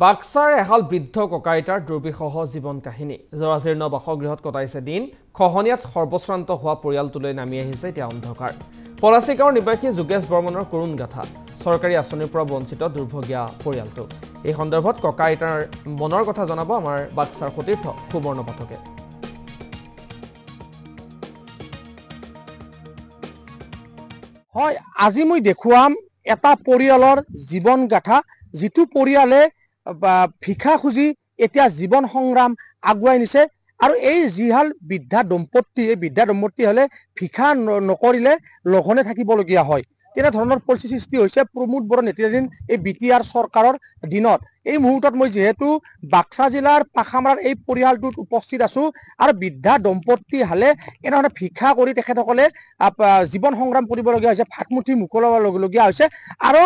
বাক্সাৰ এহাল বৃদ্ধ ককাইতাৰ দুৰ্বিষহ জীৱন কাহিনী জৰাজীৰ্ণ বাসগৃহত কটাইছে দিন খহনীয়াত সৰ্বশ্ৰান্ত হোৱা পৰিয়ালটোলৈ নামি আহিছে এতিয়া অন্ধকাৰ পলাচী গাঁৱৰ নিবাসী যোগেশ বৰ্মনৰ কৰুণ গাথা চৰকাৰী আঁচনিৰ পৰা বঞ্চিত দুৰ্ভগীয়া পৰিয়ালটো এই সন্দৰ্ভত ককাইতাৰ মনৰ কথা জনাব আমাৰ বাক্সাৰ সতীৰ্থ সুবৰ্ণ পাঠকে হয় আজি মই দেখুৱাম এটা পৰিয়ালৰ জীৱন গাথা যিটো পৰিয়ালে ভিক্ষা খুজি এতিয়া জীৱন সংগ্ৰাম আগুৱাই নিছে আৰু এই যিহাল বৃদ্ধা দম্পতি হলে ভিক্ষা নকৰিলে লঘনে থাকিবলগীয়া হয় তেনে ধৰণৰ পৰিস্থিতি সৃষ্টি হৈছে প্ৰমোদ বড়ো নেতৃত্বাধীন এই বিটিআৰ চৰকাৰৰ দিনত এই মুহূৰ্তত মই যেহেতু বাক্সা জিলাৰ পাখামাৰাৰ এই পৰিয়ালটোত উপস্থিত আছো আৰু বৃদ্ধা দম্পতি হালে এনেধৰণে ভিক্ষা কৰি তেখেতসকলে জীৱন সংগ্ৰাম কৰিবলগীয়া হৈছে ভাতমুঠি মুকলাবলগীয়া হৈছে আৰু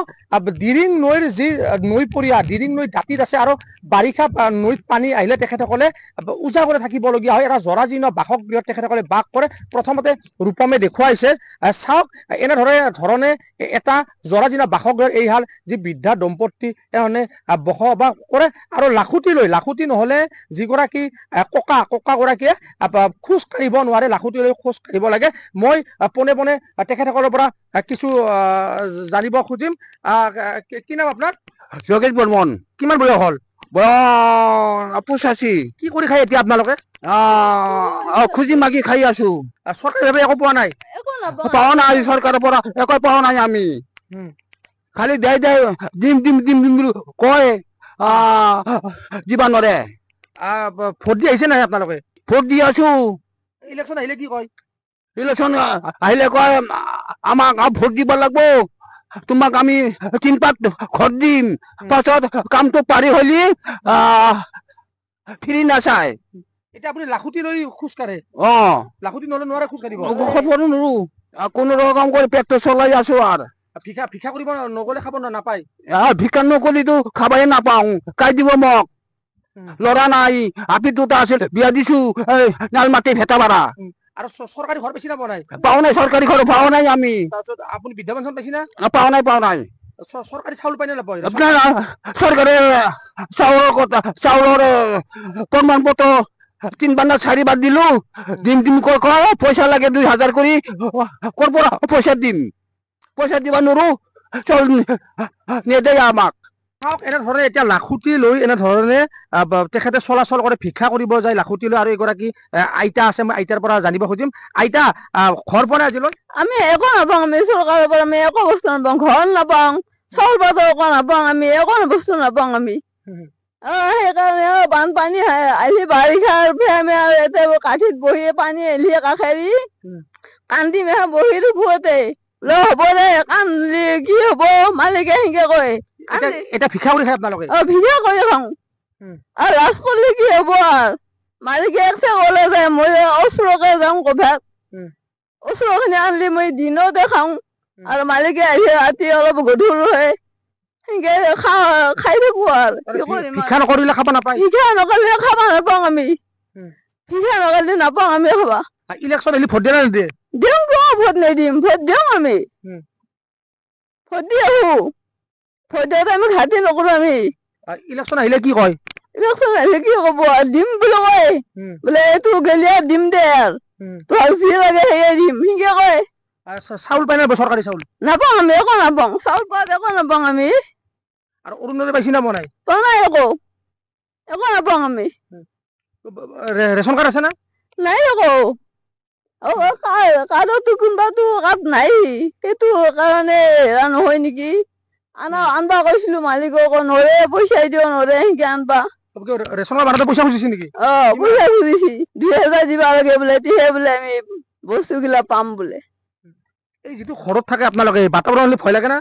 দিৰিং নৈৰ যি নৈ পৰিয়া দিৰিং নৈ দাঁতিত আছে আৰু বাৰিষা নৈত পানী আহিলে তেখেতসকলে উজাগৰে থাকিবলগীয়া হয় এটা জৰাজীৰ্ণ বাসগৃহত তেখেতসকলে বাস কৰে প্ৰথমতে ৰূপমে দেখুৱাইছে চাওক এনেধৰণে এটা জৰাজীৰ্ণ বাসগৃহৰ এইহাল যি বৃদ্ধা দম্পতি এনেধৰণে বসবাস কৰে আৰু লাখুটি নহলে যিগৰাকী ককাগৰাকীয়ে খোজ কাঢ়িব নোৱাৰে লাখুটি লৈ খোজ কাঢ়িব লাগে মই পোনে পোনে তেখেতসকলৰ পৰা কিছু জানিব খুজিম কি নাম আপোনাৰ যোগেশ বৰ্মন কিমান বয়স হ'ল 85 কি কৰি খাই এতিয়া আপোনালোকে খুজি মাগি খাই আছো চৰকাৰীভাৱে একো পোৱা নাই পাও নাই চৰকাৰৰ পৰা একো পাও নাই আমি খালি দে দিম বুলি কয় দিবা নৰে ভোট দি আহিছে নাই আপোনালোকে ভোট দি আছো ইলেকশ্যন আহিলে কি কয় ইলেকশ্যন আহিলে কয় আমাক ভোট দিব লাগব তোমাক আমি 3 পাত ঘৰ দিম পাছত কামটো পাৰি হলি ফ্ৰী নাচায় এতিয়া আপুনি লাখুটি লৈ খোজ কাঢ়ে লাখুটি নহলে নোৱাৰে খোজ কাঢ়িব নোৱাৰো কোনো ৰকম কৰি পেটটো চলাই আছো আৰু ভিক্ষা কৰিব নগলে খাব নাপায় ভিক্ষা নকৰিতো খাবাই নাপাওঁ কাই দিব মোক লৰা নাই আপি দুটা আছিল বিয়া দিছো নালমাটি ভেটাবাৰা আৰু চৰকাৰী ঘৰ বেছি না পোৱা নাই পাও নাই চৰকাৰী ঘৰ পাও নাই আমি তাৰপিছত আপুনি বৃদ্ধা পেঞ্চন পাইছে না পাও নাই চৰকাৰী চাউল পাই নে নাপায় আপোনাৰ চৰকাৰে চাউলৰ প্ৰমাণ পত্ৰ 3 বাৰ 4 বাৰ দিলো দিম কয় পইচা লাগে 2000 কৰি কৰ পৰা পইচা দিবা নোৱাৰো চাউল নেদেই আমাক চাওক এনেধৰণে এতিয়া লাখুটি লৈ এনেধৰণে তেখেতে চলাচল কৰে ভিক্ষা কৰিব যায় লাখুটি লৈ আৰু এগৰাকী আইতা আছে মই আইতাৰ পৰা জানিব খুজিম আইতা ঘৰ পোৱা নাই আজিলৈ আমি একো নাপাওঁ আমি চৰকাৰৰ পৰা আমি একো বস্তু নাপাওঁ ঘৰ নাপাওঁ চাউল পাতৰ একো নাপাওঁ আমি একো বস্তু নাপাওঁ আমি সেইকাৰণে বানপানী আহিলে বাৰিষাৰ আমি আৰু ইয়াতে কাঠিত বহি পানী আহিলে কাষেৰি কান্দি মেহা বহি থাকোতে হ'ব দে কান্দি কি হব মালিকে সেনেকে কয় এতিয়া ভিক্ষা কৰি খাই আপোনালোকে ভিক্ষা কৰি খাওঁ আৰু লাজ কৰিলে কি হব আৰু মালিকে একছে গলে যায় মই ওচৰকে যাওঁ কভাত ওচৰখিনি আনলি মই দিনতে খাওঁ আৰু মালিকে আহিলে ৰাতি অলপ গধুৰ হয় সেনেকে খাই থাকো আৰু ভিক্ষা নকৰিলে খাব নাপায় ভিক্ষা নকৰিলে খাব নাপাওঁ আমি ভিক্ষা নকৰিলে নাপাওঁ আমি খাবা ইলেকশ্যন আহিলে ভোট দিয়ে না নিদিয়ে দিওঁ কিয় ভোট নিদিম ভোট দিওঁ আমি ভোট দি আহো ভোট দিওঁতে আমি ঘাটি নকৰো আমি ইলেকশ্যন আহিলে কি কয় ইলেকশ্যন আহিলে কি কব দিম বুলি কয় বোলে এইটো গেলিয়া দিম দে তোক যি লাগে সেয়ে দিম সেনেকে কয় চাউল পাই নাই চৰকাৰী চাউল নাপাওঁ আমি একো নাপাওঁ চাউল পাত একো নাপাওঁ আমি আৰু অৰুণোদয় পাইছি না পোৱা নাই পোৱা নাই একো নাপাওঁ আমি ৰেচন কাৰ্ড আছে না নাই একো কাৰ্ডতো কোনোবাতো কাৰ্ড নাই সেইটো কাৰণে হেৰা নহয় নেকি আনবা কৈছিলো মালিকক নৰে পইচা দিও নৰে সেনেকে আনবা ৰেচনৰ বাৰতে পইচা খুজিছে নেকি পইচা খুজিছি 2000 দিবা লাগে বোলে তিহে বোলে আমি বস্তুগিলা পাম বোলে এই যিটো ঘৰত থাকে আপোনালোকে বাতাবৰণ হলে ভয় লাগে না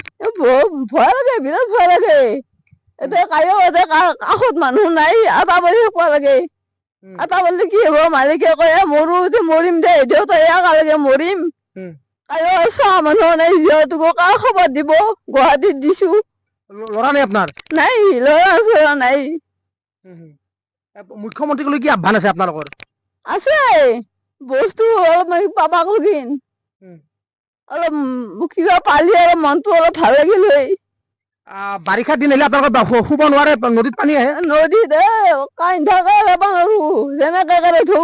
ভয় লাগে বিৰাট ভয় লাগে এতিয়া কাষত মানুহ নাই আটা বলি থাকিব লাগে আটা বলি কি হব মালিকে কয় মৰো মৰিম দে দেউতা একে মৰিম চোৱা মানুহ নাই যিহেতুকো কাৰ খবৰ দিব গুৱাহাটীত দিছো লৰা নাই আপোনাৰ নাই লৰা নাই মুখ্যমন্ত্ৰীক কি আহ্বান আছে আপোনালোকৰ আছে বস্তু অলপ পাবাক লগিন অলপ কিবা পালি অলপ মনটো অলপ ভাল লাগিল হয় বাৰিষা দিন আহিলে আপোনালোকৰ শুব নোৱাৰে, নদীত পানী আহে। নদীত কান্ধা কাৰে পাৰো যেনেকে কাৰে ঢৌ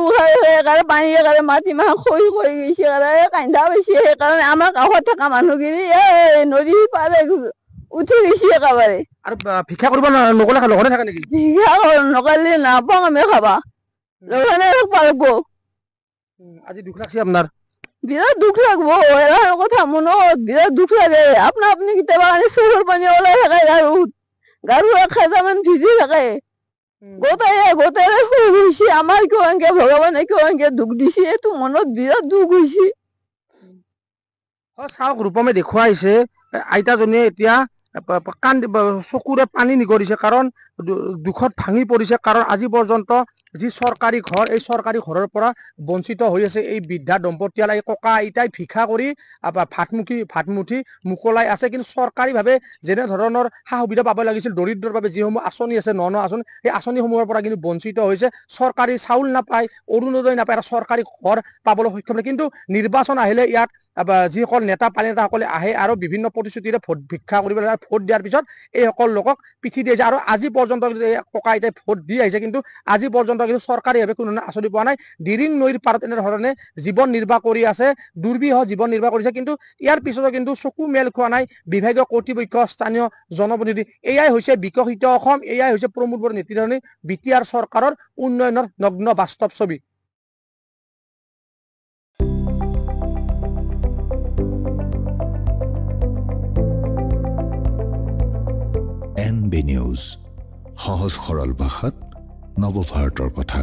কাৰে পানী কাৰে মাটিমাহ খহি খহি গৈছে কাৰে কান্ধা পাইছে। সেইকাৰণে আমাৰ কাষত থকা মানুহখিনি নদী পাৰে উঠি গৈছে একেবাৰে। আৰু ভিক্ষা কৰিব নগ'লে লগতে থাকে নেকি? ভিক্ষা নকৰিলে নাপাওঁ আমি খাবা, লগতে পাৰিব। আজি দুখ লাগছে আপোনাৰ? বিৰাট দুখ লাগব, এলাৰ কথা মনত বিৰাট দুখ লাগে। আপুনি কেতিয়াবা চকুৰ পানী ওলাই থাকে গাৰুত, গাৰু এখাজামান ভিজি থাকে। গোটেই সুখ হৈছে। আমাৰ কিয় এনেকে ভগৱানে কিয় এনেকে দুখ দিছে, এইটো মনত বিৰাট দুখ হৈছে। চাওক ৰূপমে দেখুৱাইছে আইতাজনীয়ে এতিয়া চকুৰে পানী নিগৰিছে, কাৰণ দুখত ভাঙি পৰিছে। কাৰণ আজি পৰ্যন্ত যি চৰকাৰী ঘৰ, এই চৰকাৰী ঘৰৰ পৰা বঞ্চিত হৈ আছে এই বৃদ্ধা দম্পতীয়াল, এই ককা আইতাই ভিক্ষা কৰি ভাতমুঠি মোকলাই আছে। কিন্তু চৰকাৰীভাৱে যেনে ধৰণৰ সা সুবিধা পাব লাগিছিল দৰিদ্ৰৰ বাবে, যিসমূহ আঁচনি আছে, ন আঁচনি, সেই আঁচনিসমূহৰ পৰা কিন্তু বঞ্চিত হৈছে। চৰকাৰী চাউল নাপায়, অৰুণোদয় নাপায়, এটা চৰকাৰী ঘৰ পাবলৈ সক্ষম নহয়। কিন্তু নিৰ্বাচন আহিলে ইয়াত যিসকল নেতা নেতাসকলে আহে আৰু বিভিন্ন প্ৰতিশ্ৰুতিৰে ভোট ভিক্ষা কৰিবলৈ ভোট দিয়াৰ পিছত এইসকল লোকক পিঠি দিয়ে। আৰু আজি পৰ্যন্ত ককা আইতাই ভোট দি আহিছে, কিন্তু আজি পৰ্যন্ত কিন্তু চৰকাৰীভাৱে কোনো ধৰণৰ আঁচনি পোৱা নাই। দিৰিং নৈৰ পাৰত এনেধৰণে জীৱন নিৰ্বাহ কৰি আছে, দুৰ্বিষহ জীৱন নিৰ্বাহ কৰিছে। কিন্তু ইয়াৰ পিছতো কিন্তু চকু মেল খোৱা নাই বিভাগীয় কৰ্তৃপক্ষ, স্থানীয় জনপ্ৰতিনিধি। এয়াই হৈছে বিকশিত অসম, এয়াই হৈছে প্ৰমোদ বড়োৰ নেতৃত্বাধীন BTR চৰকাৰৰ উন্নয়নৰ নগ্ন বাস্তৱ ছবি। NB নিউজ, সহজ সৰল ভাষাত নৱভাৰতৰ কথা।